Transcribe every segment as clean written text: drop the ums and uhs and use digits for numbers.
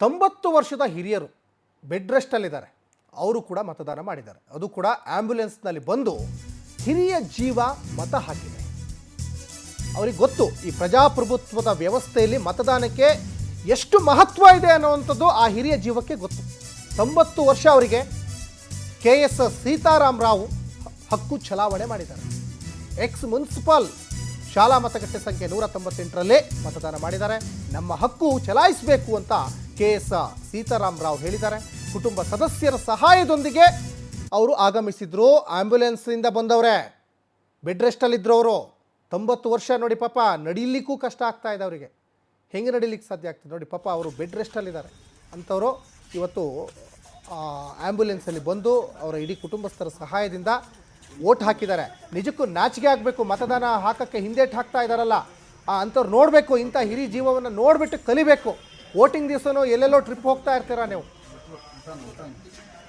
90 ವರ್ಷದ ಹಿರಿಯರು ಬೆಡ್ ರೆಸ್ಟಲ್ಲಿದ್ದಾರೆ. ಅವರು ಕೂಡ ಮತದಾನ ಮಾಡಿದ್ದಾರೆ. ಅದು ಕೂಡ ಆಂಬ್ಯುಲೆನ್ಸ್ನಲ್ಲಿ ಬಂದು ಹಿರಿಯ ಜೀವ ಮತ ಹಾಕಿದೆ. ಅವರಿಗೆ ಗೊತ್ತು ಈ ಪ್ರಜಾಪ್ರಭುತ್ವದ ವ್ಯವಸ್ಥೆಯಲ್ಲಿ ಮತದಾನಕ್ಕೆ ಎಷ್ಟು ಮಹತ್ವ ಇದೆ ಅನ್ನುವಂಥದ್ದು ಆ ಹಿರಿಯ ಜೀವಕ್ಕೆ ಗೊತ್ತು. 90 ವರ್ಷ ಅವರಿಗೆ KS ಸೀತಾರಾಮರಾವ್ ಹಕ್ಕು ಚಲಾವಣೆ ಮಾಡಿದ್ದಾರೆ. ಎಕ್ಸ್ ಮುನ್ಸಿಪಲ್ ಶಾಲಾ ಮತಗಟ್ಟೆ ಸಂಖ್ಯೆ 198ರಲ್ಲೇ ಮತದಾನ ಮಾಡಿದ್ದಾರೆ. ನಮ್ಮ ಹಕ್ಕು ಚಲಾಯಿಸಬೇಕು ಅಂತ KS ಸೀತಾರಾಮರಾವ್ ಹೇಳಿದ್ದಾರೆ. ಕುಟುಂಬ ಸದಸ್ಯರ ಸಹಾಯದೊಂದಿಗೆ ಅವರು ಆಗಮಿಸಿದ್ರು. ಆಂಬ್ಯುಲೆನ್ಸ್ನಿಂದ ಬಂದವರೇ, ಬೆಡ್ ರೆಸ್ಟಲ್ಲಿದ್ದರು ಅವರು. 90 ವರ್ಷ ನೋಡಿ, ಪಾಪ ನಡೀಲಿಕ್ಕೂ ಕಷ್ಟ ಆಗ್ತಾ ಇದೆ ಅವರಿಗೆ. ಹೆಂಗೆ ನಡೀಲಿಕ್ಕೆ ಸಾಧ್ಯ ಆಗ್ತದೆ ನೋಡಿ, ಪಾಪ ಅವರು ಬೆಡ್ ರೆಸ್ಟಲ್ಲಿದ್ದಾರೆ. ಅಂಥವರು ಇವತ್ತು ಆ್ಯಂಬುಲೆನ್ಸಲ್ಲಿ ಬಂದು ಅವರ ಇಡೀ ಕುಟುಂಬಸ್ಥರ ಸಹಾಯದಿಂದ ವೋಟ್ ಹಾಕಿದ್ದಾರೆ. ನಿಜಕ್ಕೂ ನಾಚಿಕೆ ಆಗಬೇಕು. ಮತದಾನ ಹಾಕೋಕ್ಕೆ ಹಿಂದೇಟು ಹಾಕ್ತಾ ಇದ್ದಾರಲ್ಲ, ಅಂಥವ್ರು ನೋಡಬೇಕು. ಇಂಥ ಹಿರಿಯ ಜೀವವನ್ನು ನೋಡಿಬಿಟ್ಟು ಕಲಿಬೇಕು. ವೋಟಿಂಗ್ ದಿವಸನೂ ಎಲ್ಲೆಲ್ಲೋ ಟ್ರಿಪ್ ಹೋಗ್ತಾ ಇರ್ತೀರಾ, ನೀವು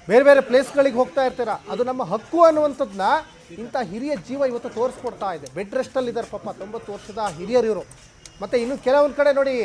ಬೇರೆ ಬೇರೆ ಪ್ಲೇಸ್ಗಳಿಗೆ ಹೋಗ್ತಾ ಇರ್ತೀರಾ. ಅದು ನಮ್ಮ ಹಕ್ಕು ಅನ್ನುವಂಥದ್ದನ್ನ ಇಂಥ ಹಿರಿಯ ಜೀವ ಇವತ್ತು ತೋರಿಸ್ಕೊಡ್ತಾ ಇದೆ. ಬೆಡ್ ರೆಸ್ಟಲ್ಲಿದ್ದಾರೆ ಪಾಪ 90 ವರ್ಷದ ಹಿರಿಯರು ಇವರು. ಮತ್ತು ಇನ್ನು ಕೆಲವೊಂದು ಕಡೆ ನೋಡಿ,